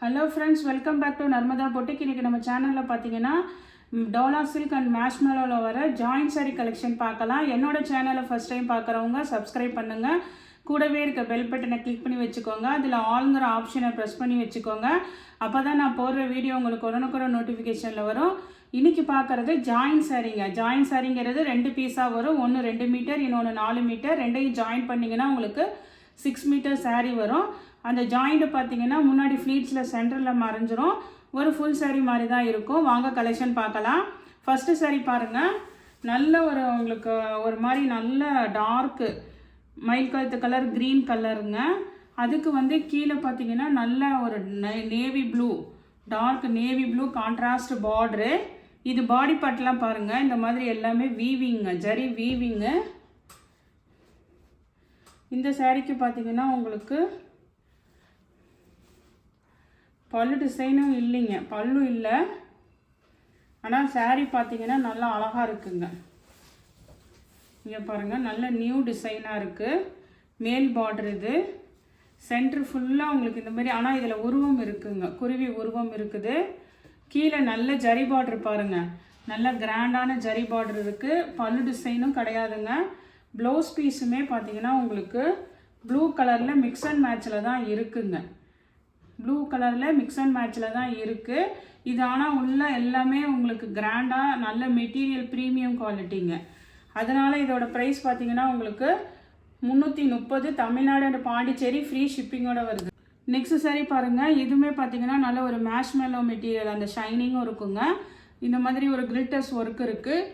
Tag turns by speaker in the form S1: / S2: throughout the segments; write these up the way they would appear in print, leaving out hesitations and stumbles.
S1: Hello friends, welcome back to Narmada boutique. இன்றைக்கி நம்ம சேனலில் பார்த்தீங்கன்னா டோலா சில்க் அண்ட் மேஷ்மெலோவில் வர ஜாயின்ட் சாரி கலெக்ஷன் பார்க்கலாம். என்னோட சேனலை ஃபஸ்ட் டைம் பார்க்குறவங்க சப்ஸ்கிரைப் பண்ணுங்கள். கூடவே இருக்க பெல் பட்டனை கிளிக் பண்ணி வச்சுக்கோங்க. அதில் ஆளுங்கிற ஆப்ஷனை ப்ரெஸ் பண்ணி வச்சுக்கோங்க. அப்போ தான் நான் போடுற வீடியோ உங்களுக்கு உடனுக்குடன் நோட்டிஃபிகேஷனில் வரும். இன்றைக்கி பார்க்குறது ஜாயின்ட் சாரீங்க. ஜாயின்ட் சாரீங்கிறது 2 பீஸாக வரும். ஒன்று 2 மீட்டர், இன்னொன்று 4 மீட்டர். ரெண்டையும் ஜாயின் பண்ணிங்கன்னா உங்களுக்கு 6 மீட்டர் சாரீ வரும். அந்த ஜாயிண்ட்டு பார்த்தீங்கன்னா முன்னாடி ஃப்ளீட்ஸில் சென்டரில் மறைஞ்சிரும். ஒரு ஃபுல் சாரீ மாதிரி தான் இருக்கும். வாங்க கலெக்ஷன் பார்க்கலாம். ஃபஸ்ட்டு சாரீ பாருங்கள். நல்ல உங்களுக்கு ஒரு மாதிரி நல்ல டார்க்கு மயில் கழுத்து கலர், க்ரீன் கலருங்க. அதுக்கு கீழே பார்த்தீங்கன்னா நல்ல ஒரு navy blue, dark navy blue contrast border. இது பாடி பார்ட்லாம் பாருங்கள். இந்த மாதிரி எல்லாமே வீவிங்க, ஜரி வீவிங்கு. இந்த சாரீக்கு பார்த்தீங்கன்னா உங்களுக்கு பல்லு டிசைனும் இல்லைங்க, பல்லு இல்லை. ஆனால் சாரீ பார்த்தீங்கன்னா நல்லா அழகாக இருக்குங்க. இங்கே பாருங்கள், நல்ல நியூ டிசைனாக இருக்குது. மேல் பார்டர் இது. சென்ட்ரு ஃபுல்லாக உங்களுக்கு இந்த மாதிரி, ஆனால் இதில் உருவம் இருக்குங்க, குருவி உருவம் இருக்குது. கீழே நல்ல ஜரி பார்டர் பாருங்கள், நல்ல கிராண்டான ஜரி பார்டர் இருக்குது. பல்லு டிசைனும் கிடையாதுங்க. ப்ளவுஸ் பீஸுமே பார்த்தீங்கன்னா உங்களுக்கு ப்ளூ கலரில் மிக்ஸ் அண்ட் மேட்சில் தான் இருக்குங்க. ப்ளூ கலரில் மிக்ஸ் அண்ட் மேட்சில் தான் இருக்குது இது. ஆனால் உள்ள எல்லாமே உங்களுக்கு கிராண்டாக நல்ல மெட்டீரியல் ப்ரீமியம் குவாலிட்டிங்க. அதனால் இதோட ப்ரைஸ் பார்த்தீங்கன்னா உங்களுக்கு 330, தமிழ்நாடு அண்ட் பாண்டிச்சேரி ஃப்ரீ ஷிப்பிங்கோடு வருது. நெக்ஸ்ட் சாரீ பாருங்கள். இதுவுமே பார்த்தீங்கன்னா நல்ல ஒரு மேஷ்மெலோ மெட்டீரியல், அந்த ஷைனிங்கும் இருக்குங்க. இந்த மாதிரி ஒரு கிளிட்டர்ஸ் ஒர்க் இருக்குது.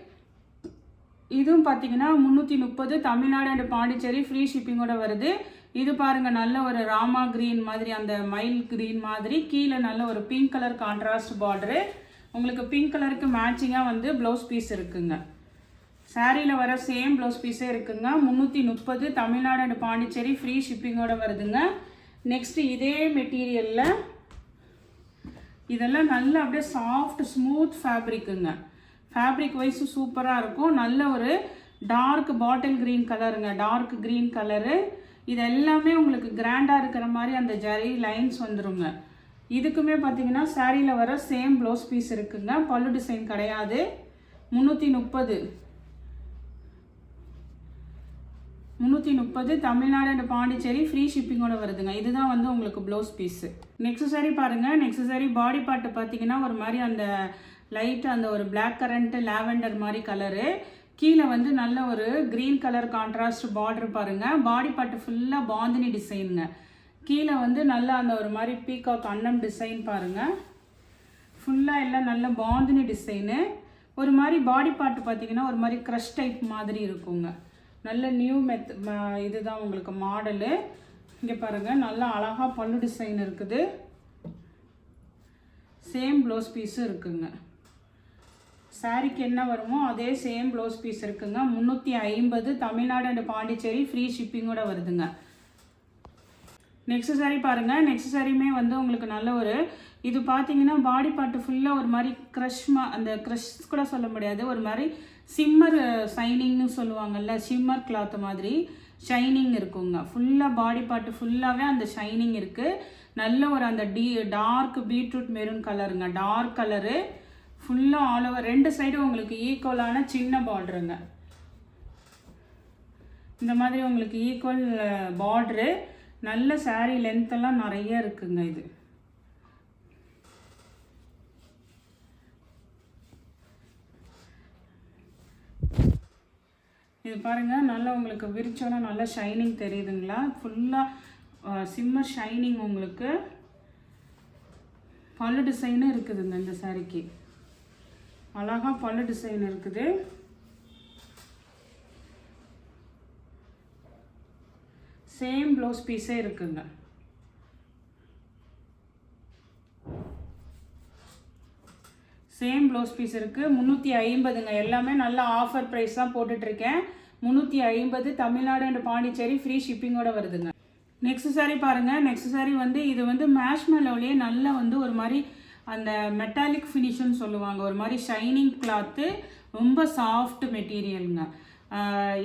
S1: இதுவும் பார்த்தீங்கன்னா 330, தமிழ்நாடு அண்ட் பாண்டிச்சேரி ஃப்ரீ ஷிப்பிங்கோட வருது. இது பாருங்கள், நல்ல ஒரு ராமா க்ரீன் மாதிரி, அந்த மயில் க்ரீன் மாதிரி. கீழே நல்ல ஒரு பிங்க் கலர் கான்ட்ராஸ்ட் பார்டரு. உங்களுக்கு பிங்க் கலருக்கு மேட்சிங்காக ப்ளவுஸ் பீஸ் இருக்குங்க. சாரியில் வர சேம் ப்ளவுஸ் பீஸே இருக்குங்க. 330, தமிழ்நாடு அண்ட் பாண்டிச்சேரி ஃப்ரீ ஷிப்பிங்கோட வருதுங்க. நெக்ஸ்ட்டு இதே மெட்டீரியலில் இதெல்லாம் நல்லா அப்படியே சாஃப்ட் ஸ்மூத் ஃபேப்ரிக்குங்க. ஃபேப்ரிக் வைஸும் சூப்பராக இருக்கும். நல்ல ஒரு டார்க் பாட்டில் க்ரீன் கலருங்க, டார்க் க்ரீன் கலரு. இது எல்லாமே உங்களுக்கு கிராண்டாக இருக்கிற மாதிரி அந்த ஜரி லைன்ஸ் வந்துருங்க. இதுக்குமே பார்த்தீங்கன்னா சாரியில் வர சேம் ப்ளவுஸ் பீஸ் இருக்குங்க. பல்லு டிசைன் கிடையாது. 330, தமிழ்நாடு அண்ட் பாண்டிச்சேரி ஃப்ரீ ஷிப்பிங்கோட வருதுங்க. இதுதான் உங்களுக்கு ப்ளவுஸ் பீஸு. நெக்ஸ்ட் சாரீ பாருங்கள். நெக்ஸ்ட் சாரீ பாடி பார்ட்டு பார்த்தீங்கன்னா ஒரு மாதிரி அந்த லைட்டு அந்த ஒரு பிளாக் கரண்ட்டு லாவெண்டர் மாதிரி கலரு. கீழே நல்ல ஒரு க்ரீன் கலர் கான்ட்ராஸ்ட் பார்டர் பாருங்கள். பாடி பார்ட்டு ஃபுல்லாக பாந்தினி டிசைனுங்க. கீழே நல்லா அந்த ஒரு மாதிரி பீகாக் அன்னம் டிசைன் பாருங்கள். ஃபுல்லாக எல்லாம் நல்ல பாந்தினி டிசைனு. ஒரு மாதிரி பாடி பார்ட்டு பார்த்தீங்கன்னா ஒரு மாதிரி க்ரஷ் டைப் மாதிரி இருக்குங்க. நல்ல நியூ இதுதான் உங்களுக்கு மாடலு. இங்கே பாருங்கள், நல்லா அழகாக பல்லு டிசைன் இருக்குது. சேம் ப்ளவுஸ் பீஸும் இருக்குங்க. சாரிக்கு என்ன வருமோ அதே சேம் ப்ளவுஸ் பீஸ் இருக்குங்க. 350, தமிழ்நாடு அண்ட் பாண்டிச்சேரி ஃப்ரீ ஷிப்பிங்கோட வருதுங்க. நெக்ஸ்ட் சாரீ பாருங்கள். நெக்ஸ்ட் சாரியுமே உங்களுக்கு நல்ல ஒரு இது பார்த்தீங்கன்னா பாடி பார்ட்டு ஃபுல்லாக ஒரு மாதிரி அந்த க்ரஷ் கூட சொல்ல முடியாது, ஒரு மாதிரி சிம்மர் ஷைனிங்னு சொல்லுவாங்கள்ல, ஷிம்மர் கிளாத் மாதிரி ஷைனிங் இருக்குங்க. ஃபுல்லாக பாடி பார்ட்டு ஃபுல்லாகவே அந்த ஷைனிங் இருக்குது. நல்ல ஒரு அந்த டார்க் பீட்ரூட் மெரூன் கலருங்க, டார்க் கலரு. ஃபுல்லாக ஆல் ஓவர் 2 சைடும் உங்களுக்கு ஈக்குவலான சின்ன பார்டருங்க. இந்த மாதிரி உங்களுக்கு ஈக்குவல் பார்டரு. நல்ல சாரீ லென்த்தெல்லாம் நிறைய இருக்குங்க. இது பாருங்கள், நல்லா உங்களுக்கு விரிச்சோன்னா நல்லா ஷைனிங் தெரியுதுங்களா. ஃபுல்லாக சிம்மர் ஷைனிங். உங்களுக்கு பல்லு டிசைனும் இருக்குதுங்க. இந்த சாரிக்கு அழகாக பல்லு டிசைன் இருக்குது. சேம் ப்ளவுஸ் பீஸே இருக்குங்க. சேம் ப்ளவுஸ் பீஸ் இருக்குது. 350ங்க. எல்லாமே நல்ல ஆஃபர் ப்ரைஸ் தான் போட்டுட்ருக்கேன். 350, தமிழ்நாடு அண்ட் பாண்டிச்சேரி ஃப்ரீ ஷிப்பிங்கோட வருதுங்க. நெக்ஸ்ட் சாரீ பாருங்கள். நெக்ஸ்ட் சாரீ இது மேஷ்மெலோலேயே நல்ல ஒரு மாதிரி அந்த மெட்டாலிக் ஃபினிஷ்னு சொல்லுவாங்க. ஒரு மாதிரி ஷைனிங் கிளாத்து, ரொம்ப சாஃப்ட் மெட்டீரியலுங்க.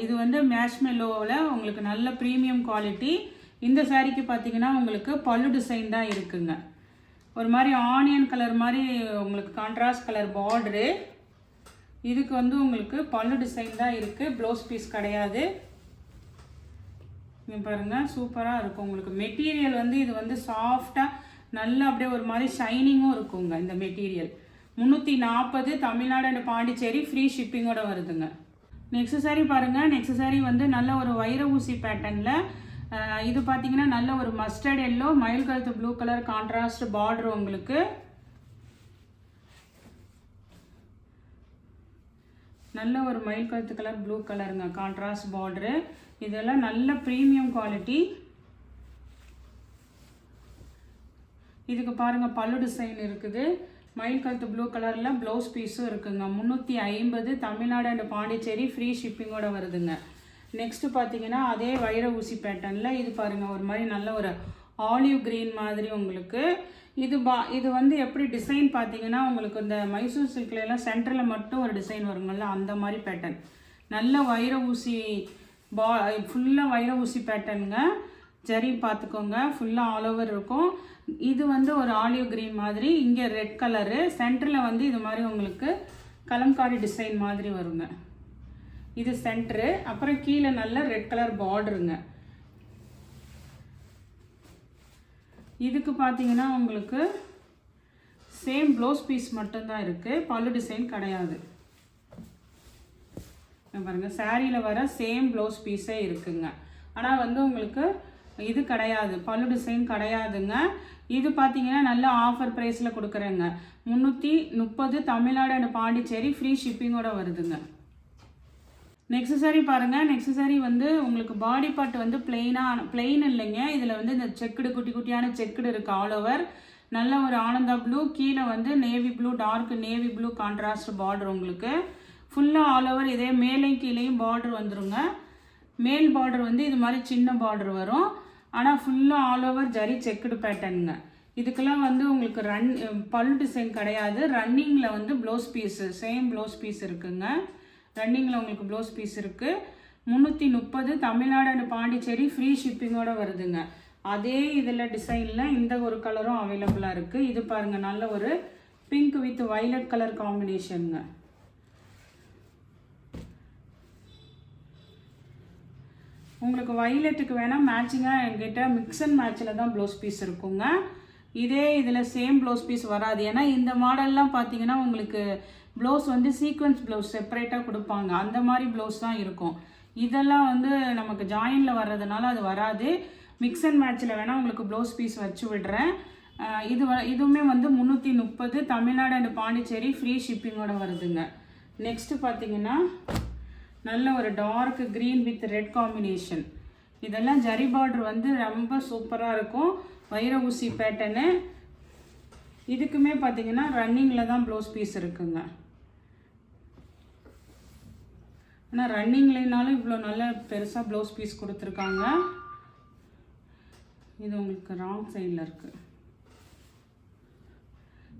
S1: இது மேஷ்மெலோவில் உங்களுக்கு நல்ல ப்ரீமியம் குவாலிட்டி. இந்த சாரீக்கு பார்த்தீங்கன்னா உங்களுக்கு பல்லு டிசைன் தான் இருக்குங்க. ஒரு மாதிரி ஆனியன் கலர் மாதிரி உங்களுக்கு கான்ட்ராஸ்ட் கலர் பார்டரு. இதுக்கு வந்து உங்களுக்கு பல்லு டிசைன் தான் இருக்குது, ப்ளவுஸ் பீஸ் கிடையாது. இங்கே பாருங்கள், சூப்பராக இருக்கும் உங்களுக்கு. மெட்டீரியல் வந்து இது வந்து சாஃப்டாக நல்லா அப்படியே ஒரு மாதிரி ஷைனிங்கும் இருக்குங்க. இந்த material 340 Tamil Nadu and Pondicherry, free ஷிப்பிங்கோட வருதுங்க. நெக்ஸ்ட் சாரீ பாருங்கள். நெக்ஸ்ட் சாரீ வந்து நல்ல ஒரு வைர ஊசி பேட்டர்னில், இது பார்த்தீங்கன்னா நல்ல ஒரு மஸ்டர்ட் எல்லோ, மயில் கழுத்து ப்ளூ கலர் கான்ட்ராஸ்ட் பார்டர் உங்களுக்கு. நல்ல ஒரு மயில் கழுத்து கலர் ப்ளூ கலருங்க, கான்ட்ராஸ்ட் பார்டரு. இதெல்லாம் நல்ல ப்ரீமியம் குவாலிட்டி. இதுக்கு பாருங்கள் பல்லு டிசைன் இருக்குது, மயில் கழுத்து ப்ளூ கலரில் ப்ளவுஸ் பீஸும் இருக்குங்க. 350 தமிழ்நாடு அண்ட் பாண்டிச்சேரி, ஃப்ரீ ஷிப்பிங்கோட வருதுங்க. நெக்ஸ்ட்டு பார்த்தீங்கன்னா அதே வைர ஊசி பேட்டர்னில், இது பாருங்கள் ஒரு மாதிரி நல்ல ஒரு ஆலிவ் க்ரீன் மாதிரி உங்களுக்கு. இது வந்து எப்படி டிசைன் பார்த்தீங்கன்னா உங்களுக்கு இந்த மைசூர் சில்க்லாம் சென்டரில் மட்டும் ஒரு டிசைன் வருங்கள்ல, அந்த மாதிரி பேட்டர்ன். நல்ல வைர ஊசி ஃபுல்லாக வைர ஊசி பேட்டர்னுங்க. ஜரி பார்த்துக்கோங்க, ஃபுல்லாக ஆல் ஓவர் இருக்கும். இது வந்து ஒரு ஆலிவ் க்ரீன் மாதிரி, இங்கே ரெட் கலரு, சென்டரில் வந்து இது மாதிரி உங்களுக்கு கலம்காரி டிசைன் மாதிரி வருங்க. இது சென்டரு. அப்புறம் கீழே நல்ல ரெட் கலர் பார்டருங்க. இதுக்கு பார்த்தீங்கன்னா உங்களுக்கு சேம் ப்ளவுஸ் பீஸ் மட்டும்தான் இருக்குது, பல்லு டிசைன் கிடையாது. பாருங்கள், சாரியில் வர சேம் ப்ளவுஸ் பீஸே இருக்குங்க. ஆனால் வந்து உங்களுக்கு இது கிடையாது, பல்லு டிசைன் கிடையாதுங்க. இது பார்த்தீங்கன்னா நல்ல ஆஃபர் ப்ரைஸில் கொடுக்குறேங்க. 330 தமிழ்நாடு அண்ட் பாண்டிச்சேரி, ஃப்ரீ ஷிப்பிங்கோட வருதுங்க. நெக்ஸ்ட் சாரீ பாருங்கள். நெக்ஸ்ட் சாரீ வந்து உங்களுக்கு பாடி பார்ட் வந்து பிளெயின் இல்லைங்க. இதில் வந்து இந்த செக்குடு குட்டி குட்டியான செக்குடு இருக்குது ஆல் ஓவர். நல்ல ஒரு ஆனந்தா ப்ளூ, கீழே வந்து navy blue, dark navy blue contrast border உங்களுக்கு. ஃபுல்லாக ஆல் ஓவர் இதே மேலே கீழேயும் பார்டர் வந்துருங்க. மேல் பார்டர் வந்து இது மாதிரி சின்ன பார்டர் வரும். ஆனால் ஃபுல்லாக ஆல் ஓவர் ஜரி செக்குடு பேட்டர்னுங்க. இதுக்கெல்லாம் வந்து உங்களுக்கு பல்லு டிசைன் கிடையாது. ரன்னிங்கில் வந்து blouse piece same blouse piece இருக்குங்க. ரன்னிங்கில் உங்களுக்கு ப்ளவுஸ் பீஸ் இருக்குது. 330 தமிழ்நாடு அண்ட் பாண்டிச்சேரி, ஃப்ரீ ஷிப்பிங்கோட வருதுங்க. அதே இதில் டிசைனில் இந்த ஒரு கலரும் அவைலபிளாக இருக்குது. இது பாருங்கள், நல்ல ஒரு பிங்க் வித் வைலட் கலர் காம்பினேஷனுங்க. உங்களுக்கு வைலட்டுக்கு வேணால் மேட்சிங்காக என்கிட்ட மிக்ஸ் அண்ட் மேட்சில் தான் ப்ளவுஸ் பீஸ் இருக்குங்க. இதே இதில் சேம் ப்ளவுஸ் பீஸ் வராது. ஏன்னா இந்த மாடல்லாம் பார்த்தீங்கன்னா உங்களுக்கு ப்ளவுஸ் வந்து சீக்வன்ஸ் ப்ளவுஸ் செப்பரேட்டாக கொடுப்பாங்க, அந்த மாதிரி ப்ளவுஸ் தான் இருக்கும். இதெல்லாம் வந்து நமக்கு ஜாயினில் வர்றதுனால அது வராது. மிக்ஸ் அண்ட் மேட்சில் வேணால் உங்களுக்கு ப்ளவுஸ் பீஸ் வச்சு விடுறேன். இதுவுமே வந்து 330 தமிழ்நாடு அண்ட் பாண்டிச்சேரி, ஃப்ரீ ஷிப்பிங்கோட வருதுங்க. நெக்ஸ்ட்டு பார்த்தீங்கன்னா நல்ல ஒரு dark green with red combination. இதெல்லாம் ஜரி பார்டர் வந்து ரொம்ப சூப்பராக இருக்கும், வைர ஊசி பேட்டர்னு. இதுக்குமே பார்த்தீங்கன்னா ரன்னிங்கில் தான் ப்ளவுஸ் பீஸ் இருக்குங்க. ஆனால் ரன்னிங்லனாலும் இவ்வளோ நல்ல பெருசாக ப்ளவுஸ் பீஸ் கொடுத்துருக்காங்க. இது உங்களுக்கு ராங் சைடில் இருக்குது.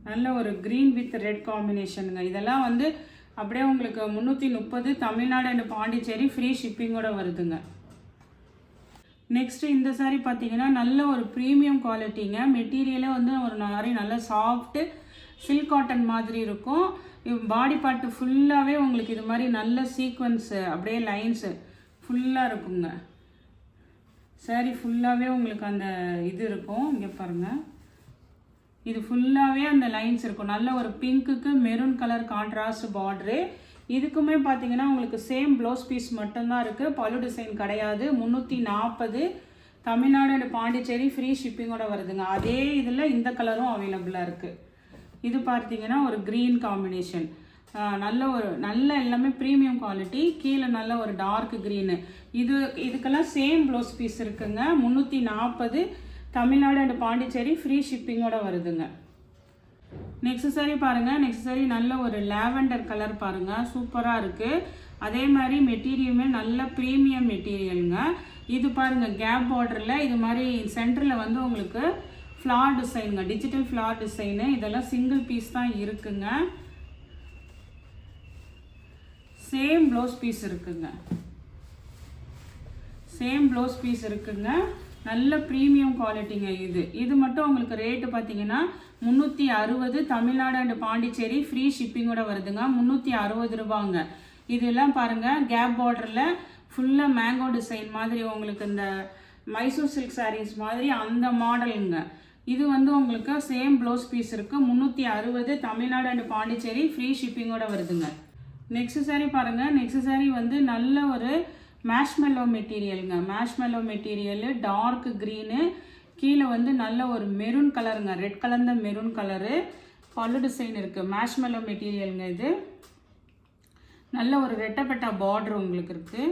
S1: நல்ல ஒரு க்ரீன் வித் ரெட் காம்பினேஷனுங்க. இதெல்லாம் வந்து அப்படியே உங்களுக்கு 330 தமிழ்நாடு அண்ட் பாண்டிச்சேரி, ஃப்ரீ ஷிப்பிங்கோட வருதுங்க. நெக்ஸ்ட்டு இந்த சாரீ பார்த்தீங்கன்னா நல்ல ஒரு ப்ரீமியம் குவாலிட்டிங்க. மெட்டீரியலே வந்து ஒரு மாதிரி நல்ல சாஃப்ட்டு சில்க் காட்டன் மாதிரி இருக்கும். பாடி பார்ட்டு ஃபுல்லாகவே உங்களுக்கு இது மாதிரி நல்ல சீக்வன்ஸு அப்படியே லைன்ஸு ஃபுல்லாக இருக்குங்க. சாரீ ஃபுல்லாகவே உங்களுக்கு அந்த இது இருக்கும். இங்கே பாருங்கள், இது ஃபுல்லாகவே அந்த லைன்ஸ் இருக்கும். நல்ல ஒரு பிங்க்குக்கு மெரூன் கலர் கான்ட்ராஸ்ட் பார்டரு. இதுக்குமே பார்த்தீங்கன்னா உங்களுக்கு சேம் ப்ளவுஸ் பீஸ் மட்டும்தான் இருக்குது, பல்லு டிசைன் கிடையாது. 340 தமிழ்நாடு அண்ட் பாண்டிச்சேரி, ஃப்ரீ ஷிப்பிங்கோட வருதுங்க. அதே இதில் இந்த கலரும் அவைலபிளாக இருக்குது. இது பார்த்தீங்கன்னா ஒரு க்ரீன் காம்பினேஷன். நல்ல எல்லாமே ப்ரீமியம் குவாலிட்டி. கீழே நல்ல ஒரு டார்க் க்ரீனு. இதுக்கெல்லாம் சேம் ப்ளவுஸ் பீஸ் இருக்குங்க. 340 தமிழ்நாடு அண்ட் பாண்டிச்சேரி, ஃப்ரீ ஷிப்பிங்கோட வருதுங்க. நெக்ஸ்ட் சாரீ பாருங்கள். நெக்ஸ்ட் சாரீ நல்ல ஒரு லாவெண்டர் கலர் பாருங்கள், சூப்பராக இருக்குது. அதே மாதிரி மெட்டீரியலுமே நல்ல ப்ரீமியம் மெட்டீரியலுங்க. இது பாருங்கள், கேப் பார்டரில் இது மாதிரி சென்டரில் வந்து உங்களுக்கு ஃப்ளார் டிசைனுங்க, டிஜிட்டல் ஃப்ளார் டிசைனு. இதெல்லாம் சிங்கிள் பீஸ் தான் இருக்குங்க. சேம் ப்ளவுஸ் பீஸ் இருக்குங்க. நல்ல ப்ரீமியம் குவாலிட்டிங்க. இது மட்டும் உங்களுக்கு ரேட்டு பார்த்தீங்கன்னா 360, தமிழ்நாடு அண்ட் பாண்டிச்சேரி ஃப்ரீ ஷிப்பிங்கோட வருதுங்க. 360 ரூபாங்க. இதெல்லாம் பாருங்கள், கேப் பார்டரில் ஃபுல்லாக மேங்கோ டிசைன் மாதிரி உங்களுக்கு இந்த மைசூர் சில்க் சாரீஸ் மாதிரி அந்த மாடலுங்க. இது வந்து உங்களுக்கு சேம் ப்ளவுஸ் பீஸ் இருக்குது. 360, தமிழ்நாடு அண்ட் பாண்டிச்சேரி ஃப்ரீ ஷிப்பிங்கோட வருதுங்க. நெக்ஸ்ட் சாரீ பாருங்கள். நெக்ஸ்ட் சாரீ வந்து நல்ல ஒரு மேஷ்மெல்லோ மெட்டீரியலுங்க. மேஷ்மெல்லோ மெட்டீரியலு டார்க் க்ரீனு, கீழே வந்து நல்ல ஒரு மெரூன் கலருங்க, ரெட் கலர்ந்த மெரூன் கலரு. பல்லு டிசைன் இருக்குது. மேஷ்மெல்லோ மெட்டீரியலுங்க. இது நல்ல ஒரு ரெட்டப்பட்டா பார்டர் உங்களுக்கு இருக்குது.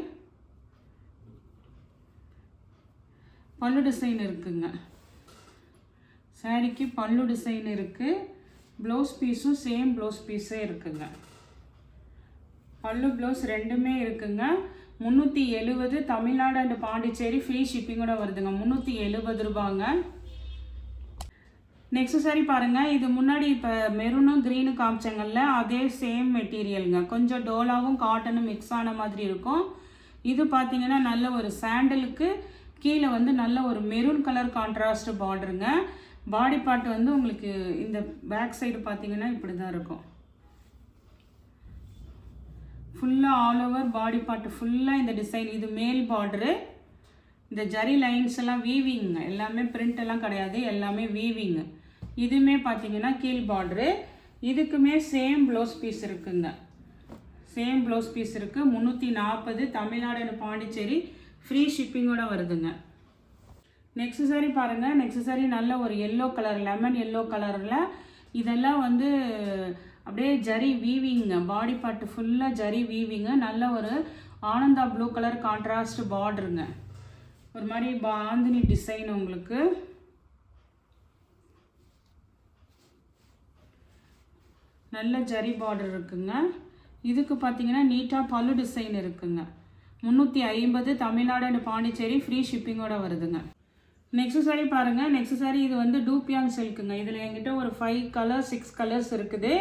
S1: பல்லு டிசைன் இருக்குங்க. சாரிக்கு பல்லு டிசைன் இருக்குது. ப்ளவுஸ் பீஸும் சேம் ப்ளவுஸ் பீஸே இருக்குங்க. பல்லு ப்ளவுஸ் ரெண்டுமே இருக்குங்க. 370, தமிழ்நாடு அண்ட் பாண்டிச்சேரி ஃப்ரீ ஷிப்பிங்கோட வருதுங்க. 370 ரூபாங்க. நெக்ஸ்ட் சாரி பாருங்கள். இது முன்னாடி இப்போ மெரூனும் க்ரீனும் காமிச்சங்கள்ல அதே சேம் மெட்டீரியலுங்க. கொஞ்சம் டோலாவும் காட்டனும் மிக்ஸ் ஆன மாதிரி இருக்கும். இது பார்த்தீங்கன்னா நல்ல ஒரு சாண்டலுக்கு கீழே வந்து நல்ல ஒரு மெரூன் கலர் கான்ட்ராஸ்ட் பார்டருங்க. பாடி பார்ட் வந்து உங்களுக்கு இந்த பேக் சைடு பார்த்தீங்கன்னா இப்படி தான் இருக்கும். ஃபுல்லாக ஆல் ஓவர் பாடி பார்ட் ஃபுல்லாக இந்த டிசைன். இது மேல் பார்டரு. இந்த ஜரி லைன்ஸ் எல்லாம் வீவிங்க. எல்லாமே பிரிண்ட் எல்லாம் கிடையாது, எல்லாமே வீவிங்க. இதுவுமே பார்த்தீங்கன்னா கீழ் பார்டரு. இதுக்குமே சேம் ப்ளவுஸ் பீஸ் இருக்குங்க. சேம் ப்ளவுஸ் பீஸ் இருக்குது. 340, தமிழ்நாடு அண்ட் பாண்டிச்சேரி ஃப்ரீ ஷிப்பிங்கோட வருதுங்க. நெக்ஸ்ட் சாரி பாருங்கள். நெக்ஸ்ட் சாரி நல்ல ஒரு எல்லோ கலர், லெமன் எல்லோ கலரில் இதெல்லாம் வந்து அப்படியே ஜரி வீவிங்க. பாடி பார்ட் ஃபுல்லாக ஜரி வீவிங்க. நல்ல ஒரு ஆனந்தா ப்ளூ கலர் கான்ட்ராஸ்ட் பார்டருங்க. ஒரு மாதிரி பாந்தினி டிசைன் உங்களுக்கு. நல்ல ஜரி பார்டர் இருக்குங்க. இதுக்கு பார்த்தீங்கன்னா நீட்டாக பல்லு டிசைன் இருக்குங்க. 350, தமிழ்நாடு அண்ட் பாண்டிச்சேரி ஃப்ரீ ஷிப்பிங்கோட வருதுங்க. நெக்ஸ்ட் சாரி பாருங்கள். நெக்ஸ்ட் சாரி இது வந்து டூப்பியான் சில்க்குங்க. இதில் என்கிட்ட ஒரு 5 கலர்ஸ் 6 கலர்ஸ் இருக்குது.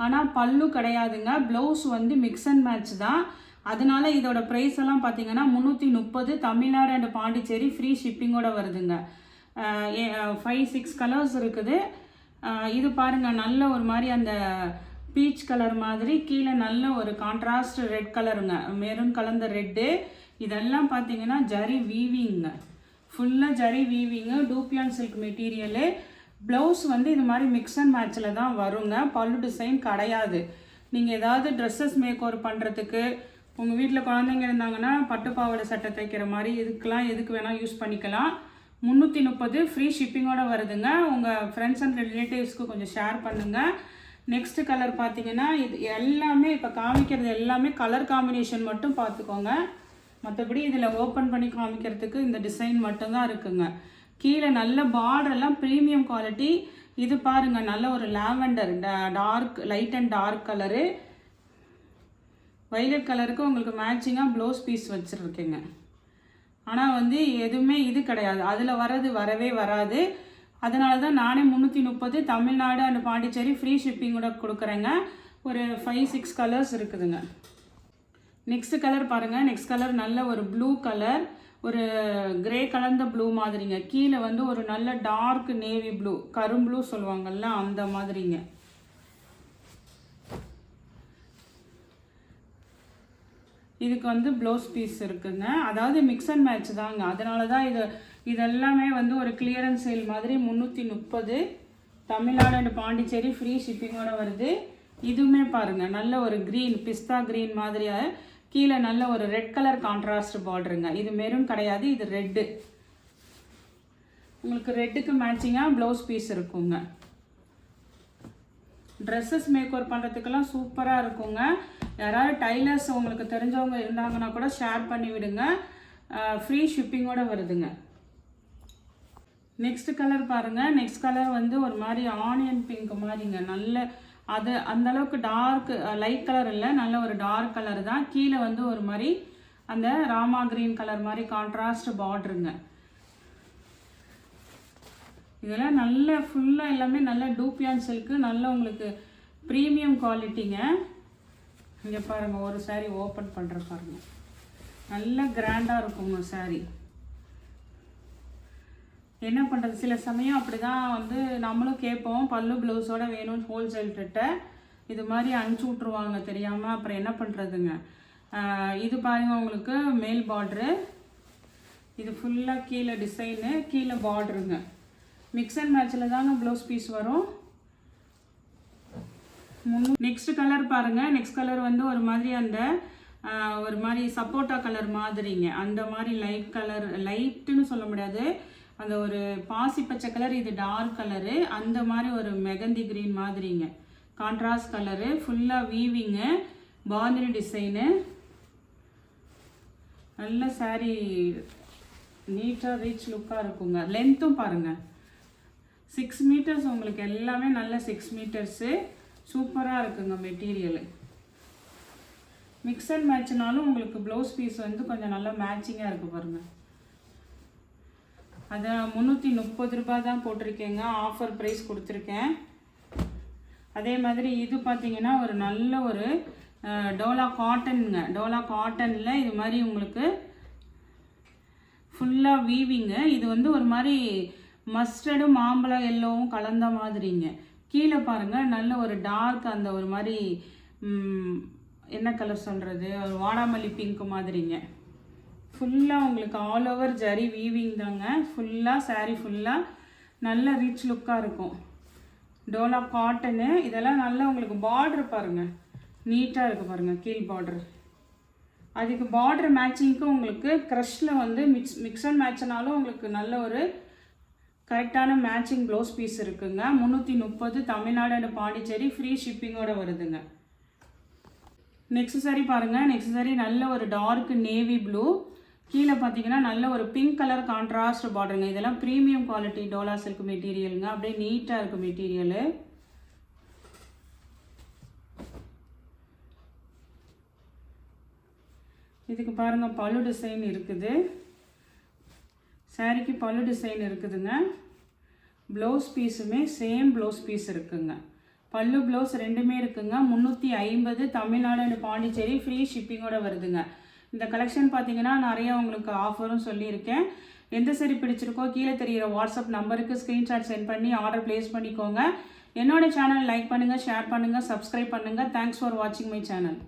S1: ஆனால் பல்லு கிடையாதுங்க. ப்ளவுஸ் வந்து மிக்ஸ் அண்ட் மேட்ச் தான். அதனால இதோட ப்ரைஸ் எல்லாம் பார்த்தீங்கன்னா 330, தமிழ்நாடு அண்ட் பாண்டிச்சேரி ஃப்ரீ ஷிப்பிங்கோட வருதுங்க. 5-6 கலர்ஸ் இருக்குது. இது பாருங்கள், நல்ல ஒரு மாதிரி அந்த பீச் கலர் மாதிரி கீழே நல்ல ஒரு கான்ட்ராஸ்ட் ரெட் கலருங்க, மெரூன் கலந்த ரெட்டு. இதெல்லாம் பார்த்தீங்கன்னா ஜரி வீவிங்க. ஃபுல்லாக ஜரி வீவிங்க. Dupion silk material. ப்ளவுஸ் வந்து இது மாதிரி மிக்ஸ் அண்ட் மேட்சில் தான் வருங்க. பல்லு டிசைன் கிடையாது. நீங்கள் ஏதாவது ட்ரெஸ்ஸஸ் மேக் ஓவர் பண்ணுறதுக்கு, உங்கள் வீட்டில் குழந்தைங்க இருந்தாங்கன்னா பட்டுப்பாவடை சட்டை தைக்கிற மாதிரி இதுக்கெலாம் எதுக்கு வேணால் யூஸ் பண்ணிக்கலாம். 330 ஃப்ரீ ஷிப்பிங்கோட வருதுங்க. உங்கள் ஃப்ரெண்ட்ஸ் அண்ட் ரிலேட்டிவ்ஸ்க்கு கொஞ்சம் ஷேர் பண்ணுங்கள். நெக்ஸ்ட் கலர் பார்த்தீங்கன்னா இது எல்லாமே இப்போ காமிக்கிறது எல்லாமே கலர் காம்பினேஷன் மட்டும் பார்த்துக்கோங்க. மற்றபடி இதில் ஓப்பன் பண்ணி காமிக்கிறதுக்கு இந்த டிசைன் மட்டும்தான் இருக்குங்க. கீழே நல்ல பார்டரெல்லாம் ப்ரீமியம் குவாலிட்டி. இது பாருங்கள், நல்ல ஒரு lavender dark light and dark colour. Violet கலருக்கு உங்களுக்கு மேட்சிங்காக ப்ளவுஸ் பீஸ் வச்சுருக்கேங்க. ஆனால் வந்து எதுவுமே இது கிடையாது, அதில் வரவே வராது. அதனால தான் நானே 330, தமிழ்நாடு அண்ட் பாண்டிச்சேரி ஃப்ரீ ஷிப்பிங்கோட கொடுக்குறேங்க. ஒரு 5-6 கலர்ஸ் இருக்குதுங்க. நெக்ஸ்ட் கலர் பாருங்கள். நெக்ஸ்ட் கலர் நல்ல ஒரு ப்ளூ கலர், ஒரு கிரே கலர்ந்த ப்ளூ மாதிரிங்க. கீழே வந்து ஒரு நல்ல டார்க் நேவி ப்ளூ, கரும்புளூ சொல்லுவாங்கள்ல அந்த மாதிரிங்க. இதுக்கு வந்து ப்ளவுஸ் பீஸ் இருக்குங்க. அதாவது மிக்ஸ் அண்ட் மேட்ச் தாங்க. அதனால தான் இதெல்லாமே வந்து ஒரு கிளியரன்ஸ் சேல் மாதிரி 330, தமிழ்நாடு அண்ட் பாண்டிச்சேரி ஃப்ரீ ஷிப்பிங்கோட வருது. இதுவுமே பாருங்கள், நல்ல ஒரு க்ரீன், பிஸ்தா க்ரீன் மாதிரியாக கீழே நல்ல ஒரு ரெட் கலர் கான்ட்ராஸ்ட் பார்டருங்க. இது மெரூன் கிடையாது, இது ரெட்டு. உங்களுக்கு ரெட்டுக்கு மேட்சிங்காக ப்ளவுஸ் பீஸ் இருக்குங்க. ட்ரெஸ்ஸஸ் மேக் ஓவர் பண்ணுறதுக்கெல்லாம் சூப்பராக இருக்குங்க. யாராவது டைலர்ஸ் உங்களுக்கு தெரிஞ்சவங்க இருந்தாங்கன்னா கூட ஷேர் பண்ணி விடுங்க. ஃப்ரீ ஷிப்பிங்கோட வருதுங்க. நெக்ஸ்ட் கலர் பாருங்கள். நெக்ஸ்ட் கலர் வந்து ஒரு மாதிரி ஆனியன் பிங்க் மாதிரிங்க. நல்ல அது அந்தளவுக்கு டார்க் லைட் கலர் இல்லை, நல்ல ஒரு டார்க் கலர் தான். கீழே வந்து ஒரு மாதிரி அந்த ராமா கிரீன் கலர் மாதிரி கான்ட்ராஸ்ட் பார்டருங்க. இதெல்லாம் நல்ல ஃபுல்லாக எல்லாமே நல்ல டூப்பியான் சில்க்கு, நல்ல உங்களுக்கு ப்ரீமியம் குவாலிட்டிங்க. இங்கே பாருங்கள், ஒரு சாரீ ஓப்பன் பண்ணுற பாருங்கள், நல்ல கிராண்டாக இருக்குங்க சாரீ. என்ன பண்ணுறது, சில சமயம் அப்படி தான் வந்து நம்மளும் கேட்போம் பல்லு ப்ளவுஸோடு வேணும்னு ஹோல்சேல்கிட்ட, இது மாதிரி அனுப்பிச்சி விட்ருவாங்க தெரியாமல். அப்புறம் என்ன பண்ணுறதுங்க. இது பாருங்கள் உங்களுக்கு மேல் பார்ட்ரு, இது ஃபுல்லாக கீழே டிசைனு, கீழே பார்ட்ருங்க. மிக்ஸ் அண்ட் மேட்சில் தாங்க ப்ளவுஸ் பீஸ் வரும். நெக்ஸ்ட் கலர் பாருங்கள். நெக்ஸ்ட் கலர் வந்து ஒரு மாதிரி அந்த ஒரு மாதிரி சப்போட்டா கலர் மாதிரிங்க. அந்த மாதிரி லைட் கலர், லைட்டுன்னு சொல்ல முடியாது, அந்த ஒரு பாசி பச்சை கலர், இது டார்க் கலரு, அந்த மாதிரி ஒரு மெகந்தி க்ரீன் மாதிரிங்க. கான்ட்ராஸ்ட் கலரு, ஃபுல்லாக வீவிங்கு, பாந்தினி டிசைனு. நல்ல சாரீ நீட்டாக ரீச் லுக்காக இருக்குங்க. லென்த்தும் பாருங்கள் 6 மீட்டர்ஸ், உங்களுக்கு எல்லாமே நல்ல 6 மீட்டர்ஸு. சூப்பராக இருக்குங்க மெட்டீரியலு. மிக்ஸ் அண்ட் மேட்ச்னாலும் உங்களுக்கு ப்ளவுஸ் பீஸ் வந்து கொஞ்சம் நல்லா மேட்சிங்காக இருக்குது பாருங்கள். அதை 330 ரூபாய் தான் போட்டிருக்கேங்க, ஆஃபர் ப்ரைஸ் கொடுத்துருக்கேன். அதே மாதிரி இது பார்த்தீங்கன்னா ஒரு நல்ல ஒரு டோலா காட்டனுங்க. டோலா காட்டனில் இது மாதிரி உங்களுக்கு ஃபுல்லாக வீவிங்க. இது வந்து ஒரு மாதிரி மஸ்டர்டும் மாம்பழம் எல்லோவும் கலந்த மாதிரிங்க. கீழே பாருங்கள் நல்ல ஒரு டார்க், அந்த ஒரு மாதிரி என்ன கலர் சொல்கிறது, ஒரு வாடாமல்லி பிங்க் மாதிரிங்க. ஃபுல்லாக உங்களுக்கு ஆல் ஓவர் ஜரி வீவிங் தாங்க. ஃபுல்லாக சாரீ ஃபுல்லாக நல்ல ரிச் லுக்காக இருக்கும். டோலா காட்டனு. இதெல்லாம் நல்லா உங்களுக்கு பார்ட்ரு பாருங்கள், நீட்டாக இருக்குது பாருங்கள் கீழ் பார்ட்ரு. அதுக்கு பார்ட்ரு மேட்சிங்க்கு உங்களுக்கு க்ரஷில் வந்து மிக்ஸ் அண்ட் மேட்ச்னாலும் உங்களுக்கு நல்ல ஒரு கரெக்டான மேட்சிங் ப்ளவுஸ் பீஸ் இருக்குங்க. 330 தமிழ்நாடு அண்ட் பாண்டிச்சேரி, ஃப்ரீ ஷிப்பிங்கோடு வருதுங்க. நெக்ஸ்ட் சாரீ பாருங்கள். நெக்ஸ்ட் சாரீ நல்ல ஒரு டார்க் நேவி ப்ளூ, கீழே பார்த்தீங்கன்னா நல்ல ஒரு பிங்க் கலர் கான்ட்ராஸ்ட் பார்டருங்க. இதெல்லாம் ப்ரீமியம் குவாலிட்டி டோலா சில்க் மெட்டீரியலுங்க. அப்படியே நீட்டாக இருக்குது மெட்டீரியலு. இதுக்கு பாருங்கள் பல்லு டிசைன் இருக்குது, சாரீக்கு பல்லு டிசைன் இருக்குதுங்க. ப்ளவுஸ் பீஸுமே சேம் ப்ளவுஸ் பீஸ் இருக்குங்க. பல்லு ப்ளவுஸ் ரெண்டுமே இருக்குங்க. 350 தமிழ்நாடு அண்ட் பாண்டிச்சேரி, ஃப்ரீ ஷிப்பிங்கோடு வருதுங்க. இந்த கலெக்ஷன் பார்த்தீங்கன்னா நிறைய உங்களுக்கு ஆஃபரும் சொல்லியிருக்கேன். எந்த சரி பிடிச்சிருக்கோ கீழே தெரிகிற வாட்ஸ்அப் நம்பருக்கு ஸ்க்ரீன்ஷாட் சென்ட் பண்ணி ஆர்டர் ப்ளேஸ் பண்ணிக்கோங்க. என்னோட சேனல் லைக் பண்ணுங்கள், ஷேர் பண்ணுங்கள், சப்ஸ்கிரைப் பண்ணுங்கள். தேங்க்ஸ் ஃபார் வாட்சிங் மை சேனல்.